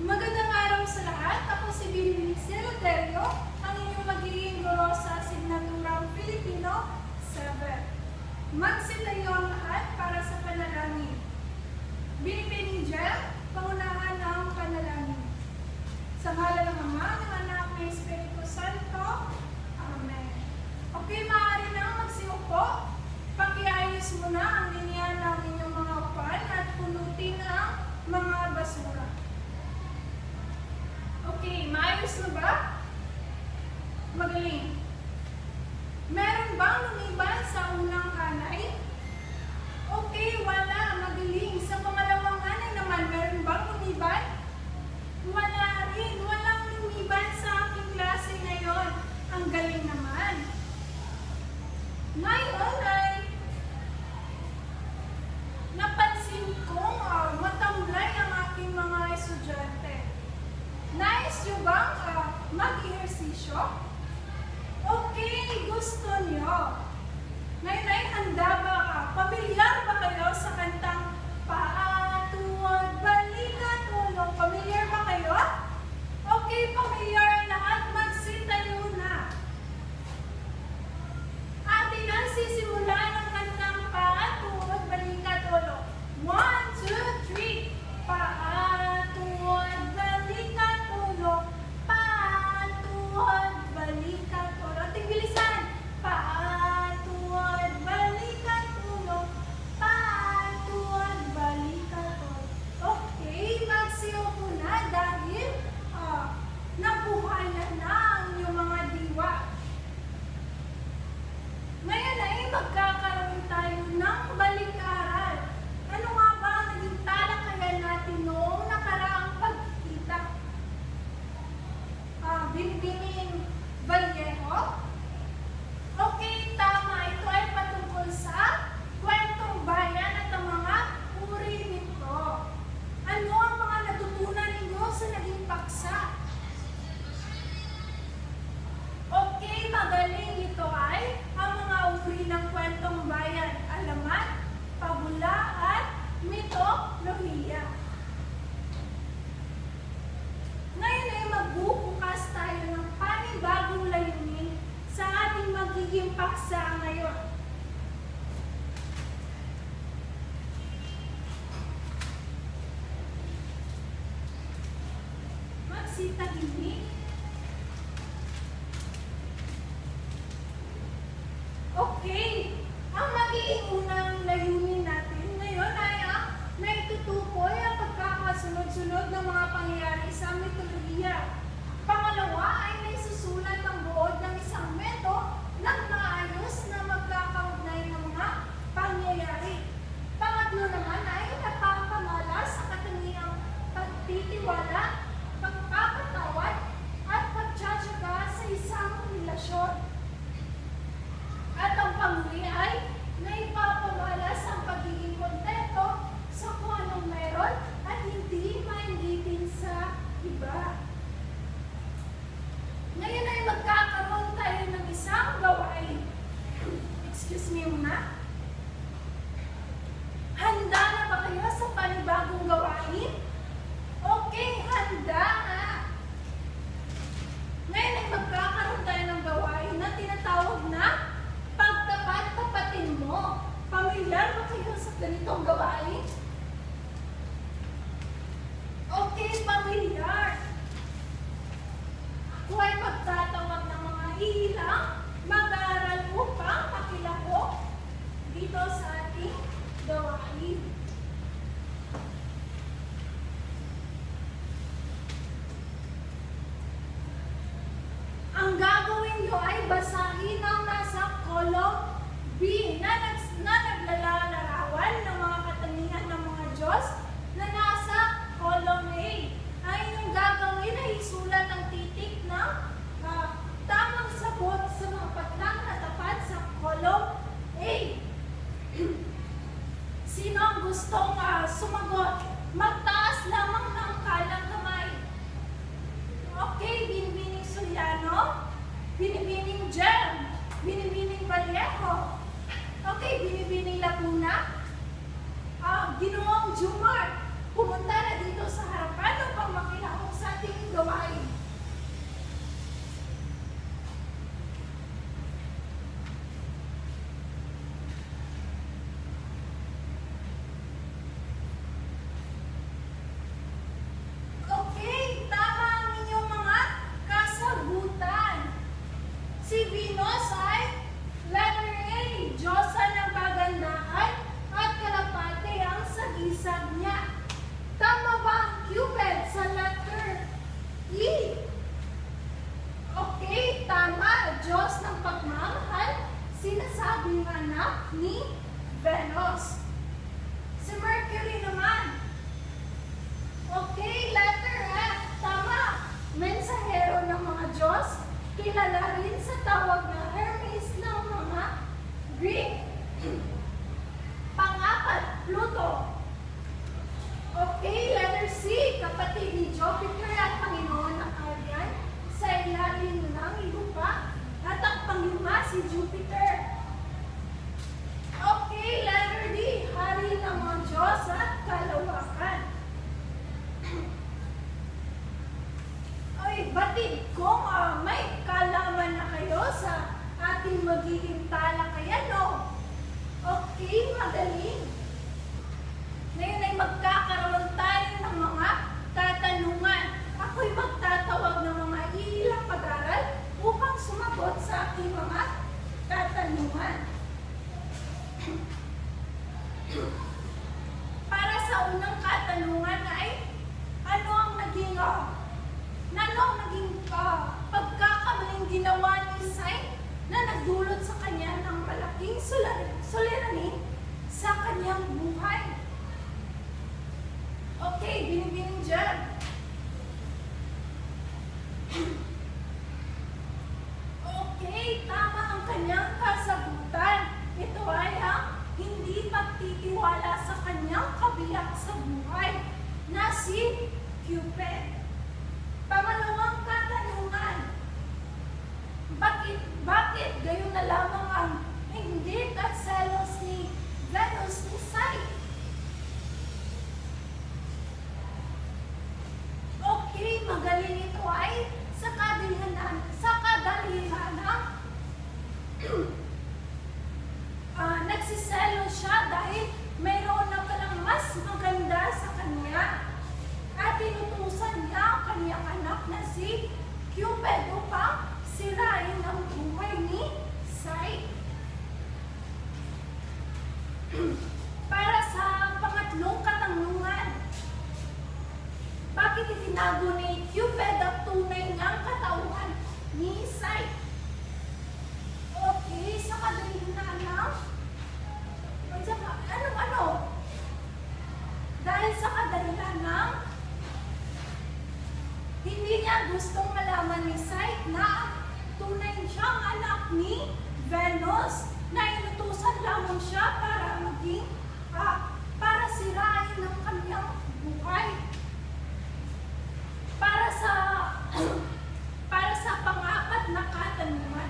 Magandang araw sa lahat. Ako si Binibining Celoterio, ang inyong magiging guro sa asignaturang Filipino 7. Magsitayo ang lahat para sa panalangin. Binibining Jel, pangunahan ng panalangin. Sa ngalan ng Ama, ng Anak, ng Espiritu Santo. Amen. Okay, maaari nang magsiupo. Pakiayos muna ang linya ng inyong mga upuan at punutin ang mga basura. Okay, maayos na ba? Magaling. Meron bang lumiban sa unang hanay? Okay, wala. Magaling. Sa pangalawang hanay naman, meron bang lumiban? Wala rin. Walang lumiban sa aking klase ngayon. Ang galing naman. Ngayon ay napansin kong matamlay ang aking mga estudyante. Nais nyo bang mag-ehersisyo? Okay, gusto nyo. Ngayon ay handa ba ka? Pamilyar ba kayo sa kantang paa, tuhod, balikat, ulo? Pamilyar ba kayo? Okay, pamilyar lahat. Magsitayo na. Atin ang sisimulan ng kantang paa, tuhod, balikat, ulo. 1, 2, 3. Paa, tuhod, balikat, ulo. Paa, tuhod, balikat, ulo. Ating bilisan. Paa, tuhod, balikat, ulo. Paa, tuhod, balikat, ulo. Okay, magsiupo na dahil nabuhay na ang inyong mga diwa. Ngayon ay magkakaroon tayo ng balik-aral. Ano nga ba ang naging talakayan natin noong nakaraang pagkikita? Binibining Vallejo? Okay, tama. Ito ay patungkol sa kwentong bayan at ang mga uri nito. Ano ang mga natutunan ninyo sa naging paksa? Okay, magaling. Ito ay ang mga uri ng kwentong bayan. Alamat, pabula, at mitolohiya. Ngayon ay magbubukas tayo ng panibagong layunin sa ating magiging paksa ngayon. Magsitahimik. Okay, ang magiging unang layunin natin ngayon ay naitutukoy ang pagkakasunod-sunod ng mga pangyayari sa mitolohiya. Pangalawa ay naisusulat ang buod ng isang meto ng maayos na magkakaugnay ng mga pangyayari. Pangatlo naman ay napapamalas sa katangiang pagtitiwala, pagpapatawad, at pagtsatsaga sa isang relasyon. At ang panghuli ay naipapamalas ang pagiging kontento sa kung anong meron at hindi mainggitin sa iba. Ngayon ay magkakaroon tayo ng isang gawain. Excuse me muna. Handa na ba kayo sa panibagong gawain? Okay, handa na. Ngayon ay magkakaroon tayo ng gawain na tinatawag na pagtapat-tapatin mo. Pamilyar ba kayo sa ganitong gawain? Okay, pamilyar. Ako ay magtatawag ng mga ilang mag-aaral upang makilahok dito sa ating gawain. Ang gagawin nyo ay basahin ang nasa column B na naglalarawan ng mga katangian ng mga Diyos na nasa column A. Ang inyong gagawin ay isulat ang titik ng tamang sagot sa mga patlang na tapat sa column A. Sino ang gustong sumagot? Magtaas lamang ng kalang kamay. Okay, Binibining Soriano, Binibining Jem, Binibining Vallejo. Okay, Binibining Laguna, Ginoong Jumar, pumunta na dito sa harapan upang makilahok sa ating gawain. Okay, tama ang inyong mga kasagutan. Si Venus ay letter A, Diyosa ng kagandahan at kalapate ang sagisag niya. Tama ba ang Cupid sa letter E? Okay, tama. Diyos ng pagmamahal, sinasabing anak ni Venus. Si Mercury naman. Okay, letter F. Tama. Mensahero ng mga Diyos, kilala rin sa tawag na Hermes ng mga Greek. Pang-apat, Pluto. Okay, letter C. Kapatid ni Jupiter at Panginoon ng Aryan sa ilalim ng lupa. At ang panglima si Jupiter. Okay, letter D. Hari ng mga Diyos at kalawakan. Ay, batid kung may kalaman na kayo sa ating magiging talakayan, no? Okay, magaling. Ngayon ay magkakaroon tayo ng mga katanungan. Ako'y magtatawag ng mga ilang mag-aral upang sumagot sa aking mga katanungan. Para sa unang katanungan ay, ano ang naging pagkakamaling ginawa ni Sai na nagdulot sa kanya ng malaking suliranin sa kanyang buhay? Okay, binibining dyan. Okay, tama ang kanyang kasagutan. Ito ay ang hindi pagtitiwala sa kanyang kabiyak sa buhay na si Cupid. Pangalawang katanungan, bakit gayon na lamang ang inggit at selos ni Venus ni Sai? Okay, magaling ito ay sa kadalihan nagsiselo siya dahil mayroon na palang mas maganda sa kanya at inutusan niya ang kanyang anak na si Cupid upang sirain ang buhay ni Sai. Para sa pangatlong katanungan, bakit itinago ni Cupid ang tunay niyang katauhan ni Sai? Okay, sa kadalihan dahil sa kadalihan hindi niya gustong malaman ni Sai na tunay siyang anak ni Venus na inutusan lamang siya para sirain ang kanyang buhay. Para sa pang-apat na katanungan,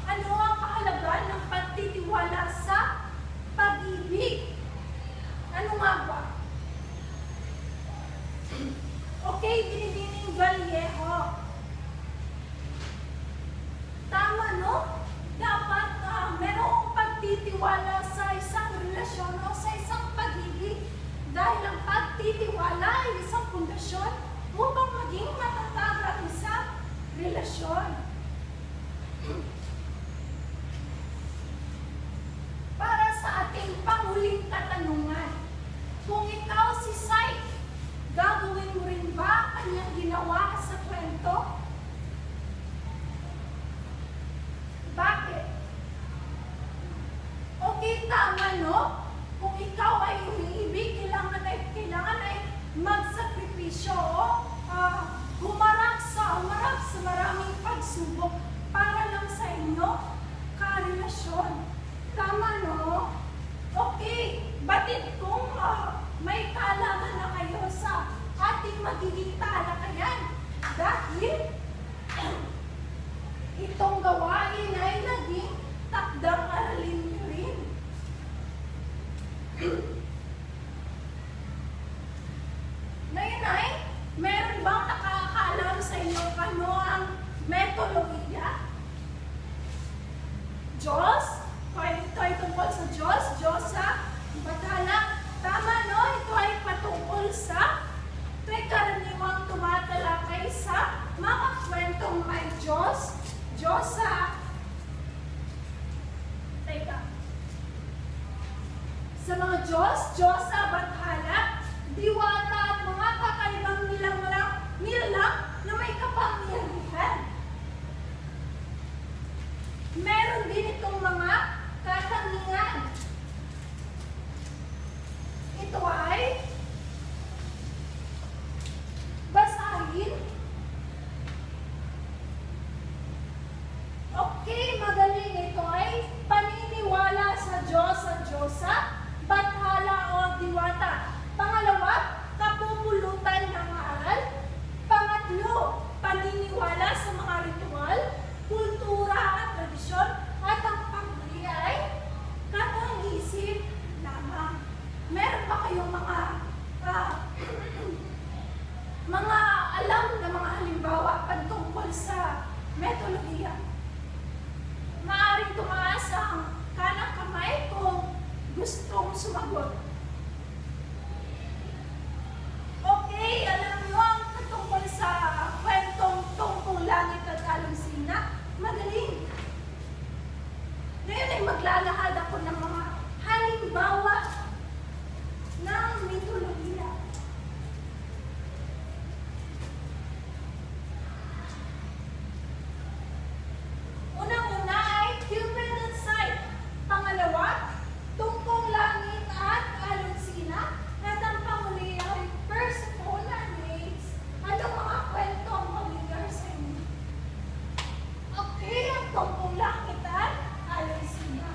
ano ang kahalagahan ng pagtitiwala sa pag-ibig? Ano nga ba? Okay, binibining Vallejo. Tama, no? Dapat merong pagtitiwala sa isang relasyon o sa isang pag-ibig dahil ang pagtitiwala ay isang pundasyon upang maging matatag ang isang relasyon. Para sa ating panghuling katanungan, kung ikaw si Sai, gagawin mo rin ba kanyang ginawa sa kwento? Bakit? Okay, tama, no? Kung ikaw ay umiibig, kailangan ay magsakripisyo o humarap sa maraming pagsubok para lang sa inyo karelasyon. Tama, no? Okay, batid kung may kaalaman na kayo sa ating magiging talakayan dahil itong gawain ay naging takdang aralin nyo rin. tungkol sa Diyos, Diyosa, Bathala. Tama, no? Ito ay patungkol sa, ito ay karaniwang tumatalakay sa mga kwentong may Diyos, Diyosa. Teka. Sa mga Diyos, Diyosa, Bathala, diwata at mga kakaibang nilang na may kapangyarihan. Meron din itong mga katangian. Ito ay basahin. Okay, magaling. Ito ay paniniwala sa Diyos at Diyosa, Bathala o diwata. Pangalawa, kapupulutan ng aral. Pangatlo, paniniwala sa mga ritual, kultura at tradisyon. At ang panghuli ay katang-isip lamang. Meron ba kayong mga alam na mga halimbawa patungkol sa metodolohiya? Maaaring tumaas ang kanang kamay kung gustong sumagot. Okay, alam niyo ang tungkol sa kwentong tungkol langit at alusina? Magaling. Ngayon ay maglalahad ako ng mga halimbawa ng mitolohiya. Unang-una ay Cupid site. Pangalawa, tungkol langit at alusina. At ang panghuli ay Persephone and Hades. Anong mga kwento ang familiar sa inyo? Okay, ang tungkol langit at alusina.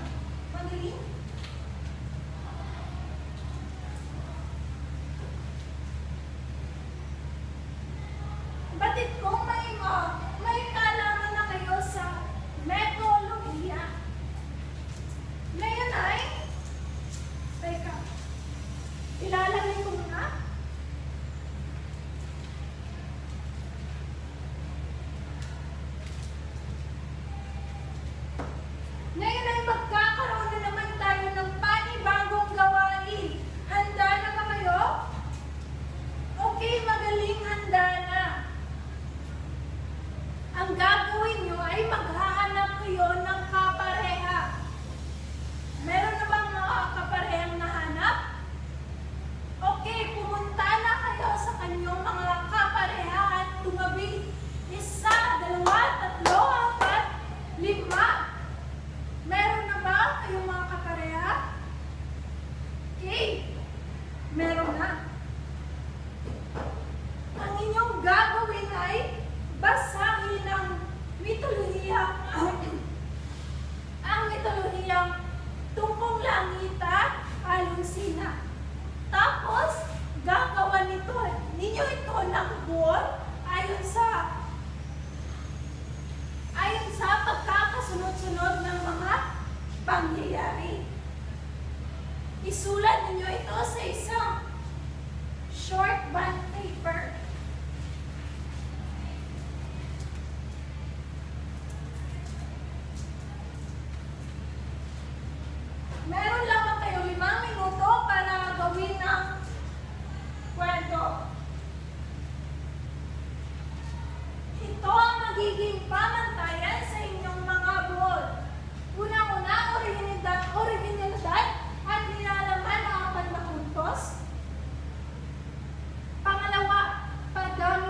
Magaling. Batid kong may kaalaman na kayo sa metodolohiya. Ngayon ay, teka, ilalagay ko muna. Ngayon ay magkakaroon na naman tayo ng panibagong gawain. Handa na ba kayo? Okay, magaling, handa na. Ang gagawin nyo ay maghahanap kayo ng kapareha. Meron na bang mga kaparehang nahanap? Okay, pumunta na kayo sa kanyong mga kapareha at tumabi. 1, 2, 3, 4, 5. Meron na ba kayong mga kapareha? Okay, meron na. Ang inyong gagawin ay basahin ang mitolohiya, ang mitolohiyang tungkol langit at alusina. Tapos, gagawa ninyo ito ng buwan ayon sa pagkakasunod-sunod ng mga pangyayari. Isulat ninyo ito sa isang short bond paper. Meron lang